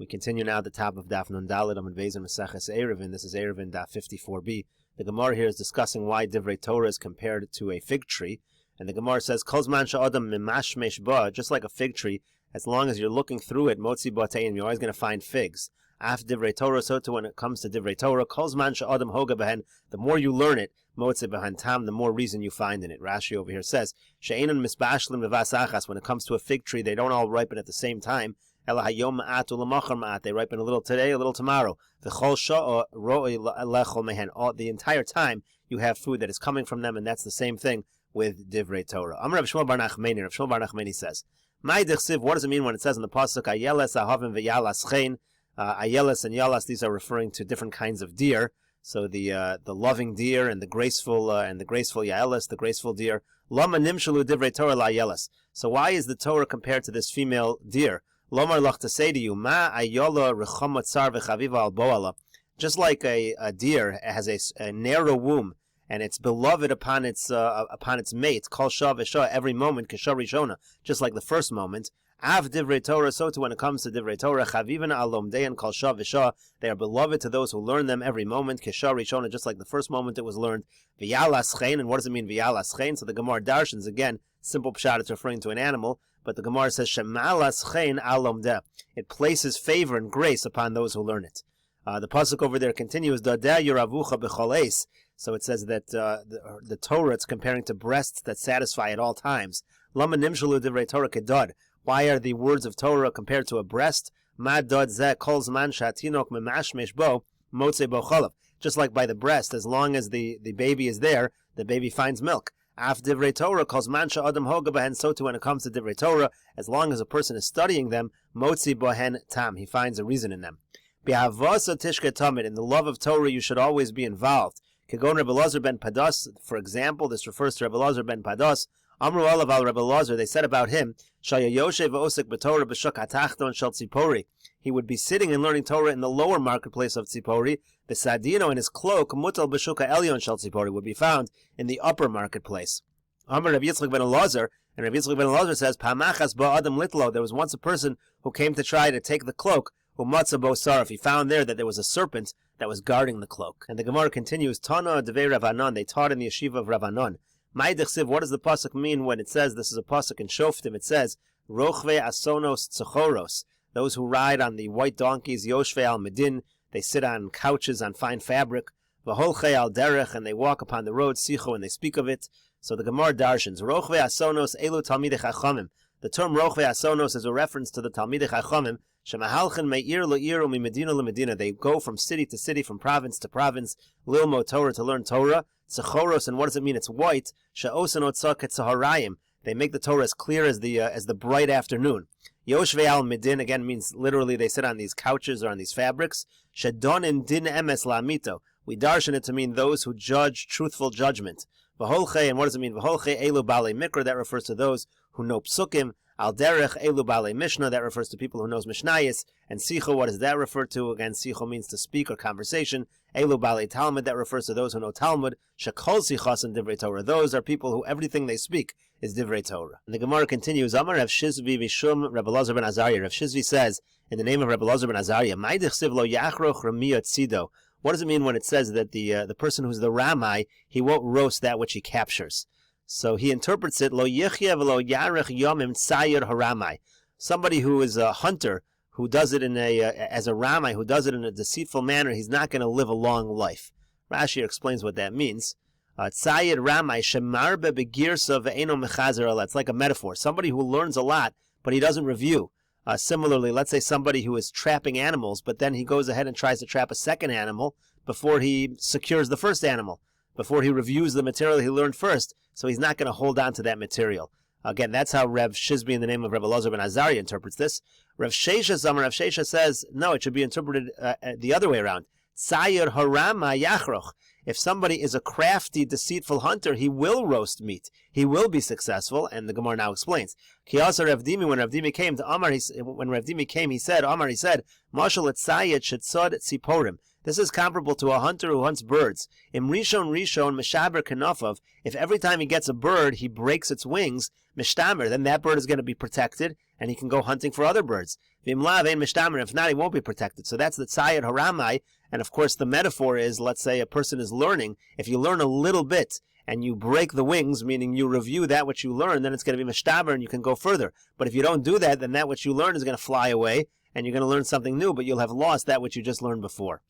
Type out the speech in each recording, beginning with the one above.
We continue now at the top of Daf Nun Daled Amud Beis and Meseches Eruvin. This is Eruvin Daf 54b. The Gemara here is discussing why Divrei Torah is compared to a fig tree. And the Gemara says, Kol zman she'adam mimashmesh ba, just like a fig tree, as long as you're looking through it, motzi b'tein, you're always going to find figs. Af Divrei Torah, so too when it comes to Divrei Torah, Kol zman she'adam hoga behen, the more you learn it, motzi b'han tam, the more reason you find in it. Rashi over here says, she'enon misbashlim b'vas achas, when it comes to a fig tree, they don't all ripen at the same time. They ripen a little today, a little tomorrow. The entire time you have food that is coming from them, and that's the same thing with Divrei Torah. Rav Shmuel Bar Nachmani. Rav Shmuel Bar Nachmani says, what does it mean when it says in the pasuk Ayeles Ahavim v'Yalas Chen? Ayeles and Yalas, these are referring to different kinds of deer. So the loving deer and the graceful Yaeles, the graceful deer. Lama nimshalu Divrei Torah la Yaeles. So why is the Torah compared to this female deer? Lomar lach to say to you, Ma ayola rechama tsar v'chaviva al boala. Just like a deer has a narrow womb and it's beloved upon its mate, kol shah v'shah, every moment, kishah rishona, just like the first moment. Av divrei Torah, so too when it comes to divrei Torah, chavivan al lomdein kol shah v'shah, they are beloved to those who learn them every moment, kishah rishona, just like the first moment it was learned. V'yalas chen, and what does it mean v'yalas chen? So the Gemara darshans, again, simple pshat, it's referring to an animal, but the Gemara says, Shemalas chen al lomdeh. It places favor and grace upon those who learn it. The pasuk over there continues, Dadeh yuravucha b'chol eis. So it says that the Torah, it's comparing to breasts that satisfy at all times. Lama nimshalu divrei Torah kedod. Why are the words of Torah compared to a breast? Ma dod zeh kol zman shatinok memashmesh bo motze bo cholav. Just like by the breast, as long as the baby is there, the baby finds milk. Af divrei Torah calls mansha adam hoga behen, so too when it comes to divrei Torah, as long as a person is studying them, motzi bohen tam, he finds a reason in them. Bihavasa tishke tamid, in the love of Torah you should always be involved. Kegon Rebbe Elazar ben Padas, for example, this refers to Rebbe Elazar ben Padas. Amru alav al Rebbe Elazar, they said about him, Shaya Yoshe v'osek b'Torah b'shuk hatachton shel tzipori. He would be sitting and learning Torah in the lower marketplace of Tzipori. The Sadino in his cloak, mutal b'shuka elyon shel Tzipori, would be found in the upper marketplace. Amar Rabbi Yitzchak ben Elazar, and Rabbi Yitzchak ben Elazar says, Pamachas ba'adam litlo, there was once a person who came to try to take the cloak, umatza bo sarif. He found there that there was a serpent that was guarding the cloak. And the Gemara continues, Tana devei Rav Anan, they taught in the yeshiva of Rav Anan. Ma'idechsiv, what does the pasuk mean when it says, this is a pasuk in Shoftim, it says, Rochve asonos tzochoros, those who ride on the white donkeys, Yoshve al Medin, they sit on couches on fine fabric, V'holche al derech, and they walk upon the road, Sicho, and they speak of it. So the Gemara darshans, Rochve asonos elu talmidei chachamim. The term Rochve asonos is a reference to the talmidei chachamim, Shemahalchen me'ir le'ir u'mimedina le'medina. They go from city to city, from province to province, lilmo Torah, to learn Torah. Tzechoros, and what does it mean? It's white. She'osan otzak etzaharayim. They make the Torah as clear as the bright afternoon. Yoshve al Medin, again, means literally they sit on these couches or on these fabrics. Shedonin din emes la'amito. We darshan it to mean those who judge truthful judgment. V'holche, and what does it mean? V'holche elu balei mikra, that refers to those who know psukim. Al derech elu balei mishnah, that refers to people who knows mishnayis. And sicho, what does that refer to? Again, sicho means to speak or conversation. Elu balei talmud, that refers to those who know Talmud. Shekol sichas and divrei Torah, those are people who everything they speak is divrei Torah. And the Gemara continues, Amar Rav Shizvi v'shum Rebbe Elazar ben Azariah. Rav Shizvi says, in the name of Rebbe Elazar ben Azariah, Ma'idechsiv lo yachroch ramiyot tzido. What does it mean when it says that the person who's the Ramai, he won't roast that which he captures? So he interprets it, lo yichya v'lo yarech yomim tzayir haramai. Somebody who is a hunter, who does it as a Ramai, who does it in a deceitful manner, he's not going to live a long life. Rashi explains what that means. Tzayir Ramai shemarbe begirsa ve'eno mechazer ala. It's like a metaphor. Somebody who learns a lot, but he doesn't review. Similarly, let's say somebody who is trapping animals, but then he goes ahead and tries to trap a second animal before he secures the first animal, before he reviews the material he learned first, so he's not going to hold on to that material. Again, that's how Rav Shizbi, in the name of Rebbe Elazar ben Azariah, interprets this. Rav Shesha says, no, it should be interpreted the other way around. Tzayir harama yachroch. If somebody is a crafty, deceitful hunter, he will roast meat. He will be successful, and the Gemara now explains. Kiyasa Rav Dimi, when Rav Dimi came to Amar, he said, Mashal et tzayit shetzad tziporim. This is comparable to a hunter who hunts birds. Im rishon meshaber kanafov. If every time he gets a bird, he breaks its wings, mishtamer, then that bird is going to be protected, and he can go hunting for other birds. Vim lav ein mishtamer. If not, he won't be protected. So that's the tzayed haramai. And of course, the metaphor is, let's say a person is learning. If you learn a little bit, and you break the wings, meaning you review that which you learn, then it's going to be mishtaber and you can go further. But if you don't do that, then that which you learn is going to fly away, and you're going to learn something new, but you'll have lost that which you just learned before.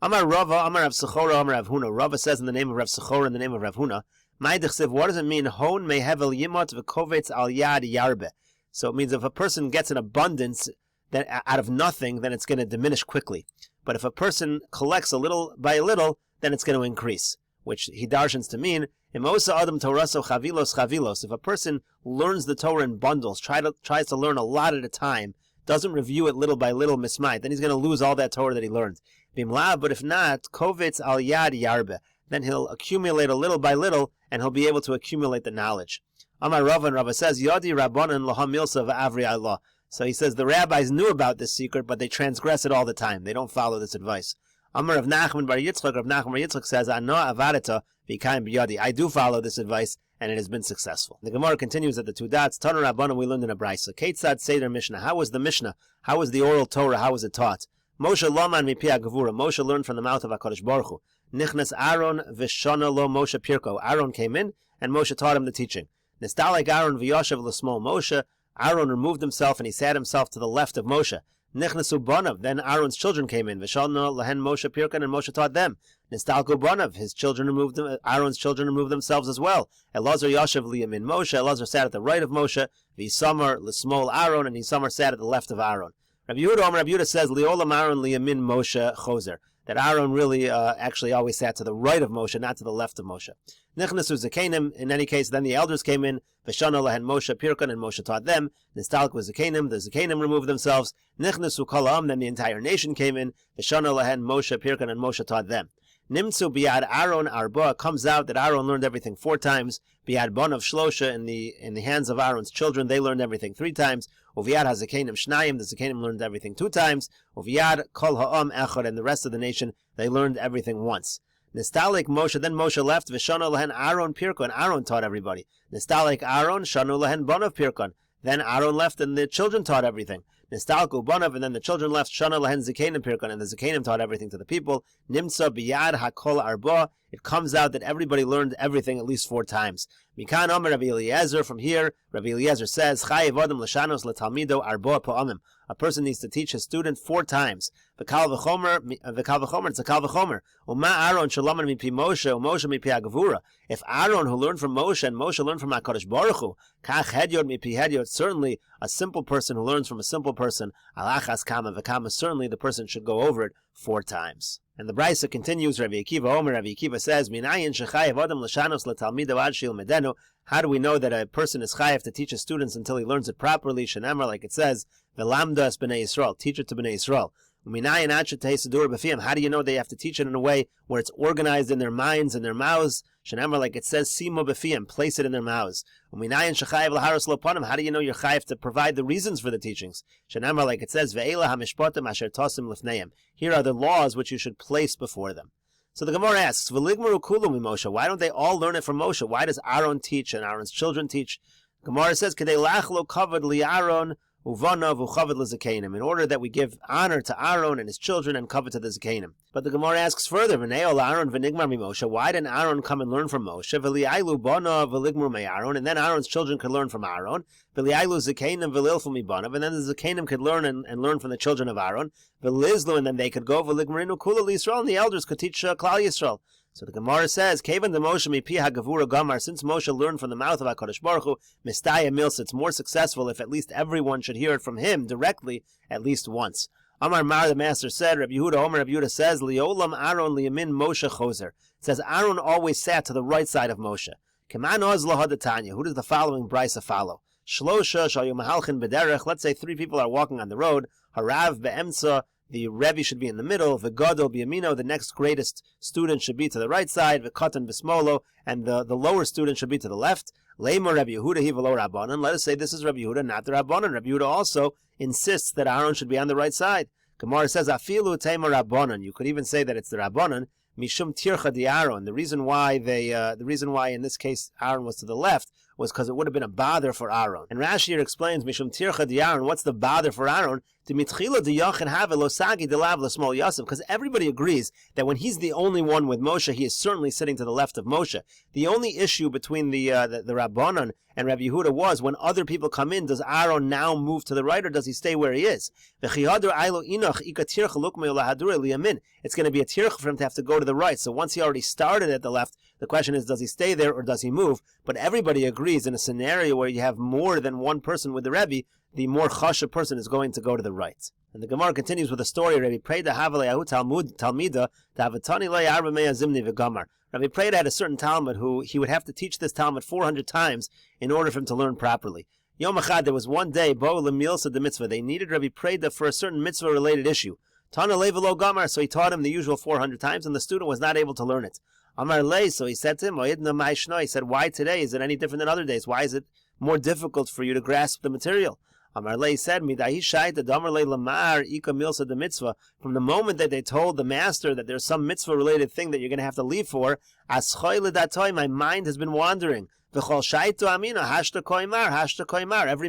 Amar Rava, Amar Rav Sechora, Amar Rav Huna. Rava says in the name of Rav Sechora, in the name of Rav Huna, what does it mean? Hon mehevel yimot v'kovetz al yad yarbe. So it means if a person gets an abundance then out of nothing, then it's going to diminish quickly. But if a person collects a little by little, then it's going to increase, which he darshans to mean, Imosa adam toraso chavilos chavilos. If a person learns the Torah in bundles, tries to learn a lot at a time, doesn't review it little by little, mismait, then he's going to lose all that Torah that he learned. Bimla, but if not, kovetz al yad yarbe, then he'll accumulate a little by little, and he'll be able to accumulate the knowledge. Amar Rava, and Rava says, Yadi rabbanan loha milsa v'avri Allah. So he says the rabbis knew about this secret, but they transgress it all the time. They don't follow this advice. Amar Rav Nachman bar Yitzchak, Rav Nachman bar Yitzchak says, Ano avareta v'kaim b'yadi. I do follow this advice, and it has been successful. The Gemara continues at the two dots. Tanu Rabbanan, we learned in a brayso. Ketzad Seder Mishnah. How was the Mishnah? How was the oral Torah? How was it taught? Moshe Loman mipi Gevura. Moshe learned from the mouth of HaKadosh Baruch Hu. Nichnas Aaron v'shana lo Moshe Pirko. Aaron came in, and Moshe taught him the teaching. Nistalek Aaron v'yoshev l'smol Moshe. Aaron removed himself, and he sat himself to the left of Moshe. Nichnasu Bonav, then Aaron's children came in. V'shalna lehen Moshe Pirkan, and Moshe taught them. Nistalku Bonav, Aaron's children removed themselves as well. Elazar Yashav liyamin Moshe, Elazar sat at the right of Moshe. V'samar l'smol Aaron, and Isamar sat at the left of Aaron. Rabbi Yehuda says, Liolam Aaron liyamin Moshe choser. That Aaron really actually always sat to the right of Moshe, not to the left of Moshe. Nichnasu Zekanim, in any case, then the elders came in. V'shana lehen Moshe Pirkan, and Moshe taught them. Nistalk was Zekanim, the Zekanim removed themselves. Nichnasu Kalam, then the entire nation came in. V'shana lehen Moshe Pirkan, and Moshe taught them. Nimtzu biad Aaron arba, comes out that Aaron learned everything 4 times. Biad Bonav Shlosha, in the hands of Aaron's children, they learned everything 3 times. Uviad HaZekanim Shnayim, the Zekanim learned everything 2 times. Uviad Kol Ha'am Echad, and the rest of the nation, they learned everything once. Nistalik Moshe, then Moshe left. V'shana lehen Aaron Pirkon, Aaron taught everybody. Nistalik Aaron, shanu lehen Bonav Pirkon. Then Aaron left, and the children taught everything. Nistalku Bonav, and then the children left. Shana lehen Zekanim Pirkon, and the Zekanim taught everything to the people. Nimtza biyad hakol arba. It comes out that everybody learned everything at least 4 times. Mikan Omer Rabbi Eliezer, from here, Rabbi Eliezer says, Chayev Adam l'shanos l'talmido arba pa'amim. A person needs to teach his student 4 times. V'kal v'chomer, it's a kal v'chomer. Uma Aaron shalaman mipi Moshe, Moshe mipi Agavura. If Aaron, who learned from Moshe, and Moshe learned from HaKadosh Baruch Hu, kach hedyot mipi hedyot, certainly a simple person who learns from a simple person, alachas kama v'kama, certainly the person should go over it 4 times. And the brayso continues, Rabbi Akiva Omer, Rabbi Akiva says, Minayin shechayev adam l'shanos l'talmido ad shil medenu. How do we know that a person is chayev to teach his students until he learns it properly? Shenemar, like it says, V'lamda es b'nei Yisrael, teach it to b'nei Yisrael. Minayin ad shetei sedur b'fiyam. How do you know they have to teach it in a way where it's organized in their minds and their mouths? Shenemar, like it says, simo b'fiyam, place it in their mouths. Minayin shechayev l'haros lopanim. How do you know you're chayev to provide the reasons for the teachings? Shenemar, like it says, Ve'ela hamishpatim asher tosim lifneim. Here are the laws which you should place before them. So the Gemara asks, V'ligmaru kulum Moshe. Why don't they all learn it from Moshe? Why does Aaron teach and Aaron's children teach? Gemara says, Kedei lachlo kavod li Aaron uvanav uchavod l'zekanim. In order that we give honor to Aaron and his children and kavod to the zekanim. But the Gemara asks further, V'neol Aaron v'nigmar mi Moshe. Why didn't Aaron come and learn from Moshe? V'li'aylu banav v'ligmar mi Aaron. And then Aaron's children could learn from Aaron. V'li'aylu zekanim v'lilfu mi banav. And then the zekanim could learn and learn from the children of Aaron. V'lizlu, and then they could go v'ligmarinu kula l'Yisrael, and the elders could teach Klal Yisrael. So the Gemara says, Kevan the Moshe mi pi hagavura gamar. Since Moshe learned from the mouth of HaKadosh Baruch Hu, mistaya milsa, it's more successful if at least everyone should hear it from him directly at least once. Amar Mar, the master said, Rabbi Yehuda Omer, Rabbi Yehuda says, Liolam Aaron liyamin Moshe choser. It says Aaron always sat to the right side of Moshe. Keman oz lahadatanya. Who does the following brayso follow? Shlosha shayu mahalchin bederech. Let's say 3 people are walking on the road. Harav be'emtza. The Rebbe should be in the middle. The Gadol b'yamino, the next greatest student should be to the right side. The Katan b'smolo, and the lower student should be to the left. Leimor Rabbi Yehuda hi v'lo Rabbanan. Let us say this is Rabbi Yehuda, not the Rabbanan. Rabbi Yehuda also insists that Aaron should be on the right side. Gemara says, Afilu tema Rabbanan. You could even say that it's the Rabbanan, Mishum tircha di Aaron. The reason why in this case Aaron was to the left was because it would have been a bother for Aaron. And Rashi here explains, Mishum tircha di Aaron, what's the bother for Aaron? Because everybody agrees that when he's the only one with Moshe, he is certainly sitting to the left of Moshe. The only issue between the Rabbanan and Rabbi Yehuda was when other people come in, does Aaron now move to the right or does he stay where he is? It's going to be a tircha for him to have to go to the right. So once he already started at the left, the question is, does he stay there or does he move? But everybody agrees in a scenario where you have more than one person with the Rebbe, the more chashuv person is going to go to the right. And the Gemara continues with a story. Rabbi Preda Havaleyahu Talmida Davatani Le Arba Mea Zimni V'Gamar. Rabbi Preda had a certain Talmud who he would have to teach this Talmud 400 times in order for him to learn properly. Yom Echad, there was one day, Bo Lemilsa de Mitzvah. They needed Rabbi Preda for a certain mitzvah-related issue. Tana Le V'Lo Gamar, so he taught him the usual 400 times, and the student was not able to learn it. Amar Le, so he said to him, Oyidna Ma'ishno, he said, why today? Is it any different than other days? Why is it more difficult for you to grasp the material? Amar Lei said, from the moment that they told the master that there's some mitzvah-related thing that you're going to have to leave for, my mind has been wandering. Every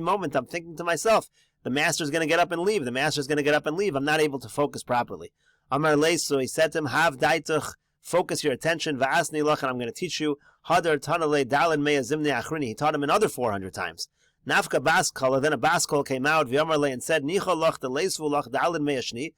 moment I'm thinking to myself, the master's going to get up and leave. The master's going to get up and leave. I'm not able to focus properly. Amar Lei, so he said to him, Hav daituch, focus your attention, va'asni lach, and I'm going to teach you. Hadar tanale dalin meya zimni achrini. He taught him another 400 times. Nafka Baskala, then a Baskal came out, V'yamarle, and said, Nicha lach delesvu lach dalin meyashni.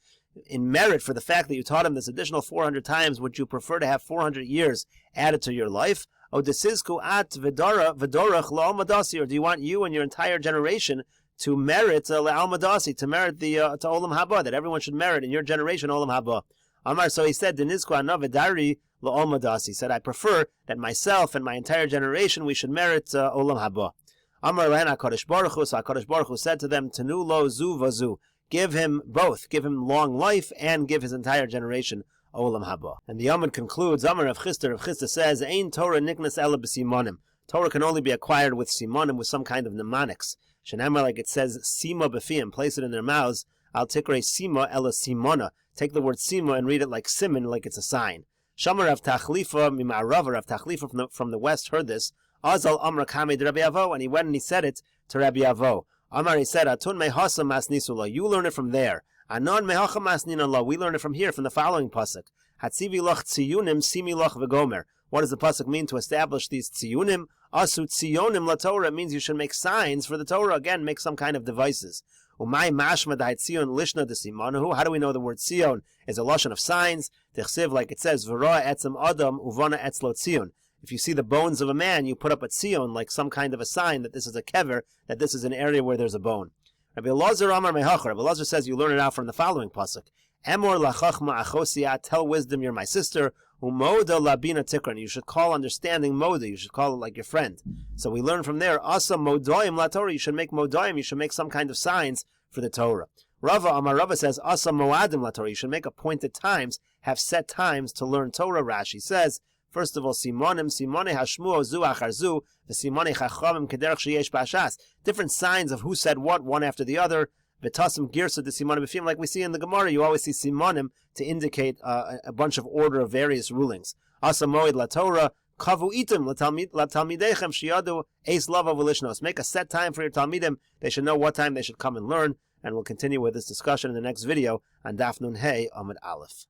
In merit for the fact that you taught him this additional 400 times, would you prefer to have 400 years added to your life? O desizku at v'dorach la'almadasi, or do you want you and your entire generation to merit la'almadasi, to merit the to olam haba, that everyone should merit in your generation olam haba? Amar, so he said, Denizku ana v'dari la'almadasi. He said, I prefer that myself and my entire generation, we should merit olam haba. Amar Len HaKadosh Baruch Hu, so HaKadosh Baruch Hu said to them, Tenu lo zu vazu, give him both, give him long life and give his entire generation olam haba. And the Yomid concludes, Amar Rav Chisda says, Ein Torah niknas ela b'simonim. Torah can only be acquired with simonim, with some kind of mnemonics. Shenamar, like it says, sima b'fiyim, place it in their mouths. Al tikre sima ela simona. Take the word sima and read it like simon, like it's a sign. Shamar Rav Tachlifa mima'arava, Rav Tachlifa from the west heard this. Azal Amra Kame de Rabbi Avo, and he went and he said it to Rabbi Avo. Amar, he said, Atun mehasa masnisula. You learn it from there. Anon mehacha masninallah. We learn it from here, from the following pasuk. Hatzivi loch tziyunim simi loch v'gomer. What does the pasuk mean to establish these tziyunim? Asu tziyonim la Torah. It means you should make signs for the Torah. Again, make some kind of devices. Umay mashma da'it tziyon lishna de simanahu. How do we know the word tziyon is a lashon of signs? Tichsiv, like it says, v'ra etzem adam uvana etzlo tziyon. If you see the bones of a man, you put up a tzion, like some kind of a sign that this is a kever, that this is an area where there's a bone. Rabbi Elazar Amar Mehachar. Rabbi Elazar says you learn it out from the following pasuk. Emor lachachma achosia, tell wisdom you're my sister. Umoda labina tikran. You should call understanding moda. You should call it like your friend. So we learn from there. Asa modoim la Torah. You should make modoim. You should make some kind of signs for the Torah. Rava Amar Rava says asa moadim la Torah. You should make appointed times, have set times to learn Torah. Rashi says, first of all, simone hashmu zu achar zu, the simone chachamim kederach sheyesh b'ashas. Different signs of who said what, one after the other. V'tasim girsa de simone b'fim, like we see in the Gemara, you always see simonim to indicate a bunch of order of various rulings. Asa moed la Torah, kavu itim la talmidechem shiyadu eis lava v'lishnos. Make a set time for your talmidim. They should know what time they should come and learn. And we'll continue with this discussion in the next video on Daf Nun Hey Amud Aleph.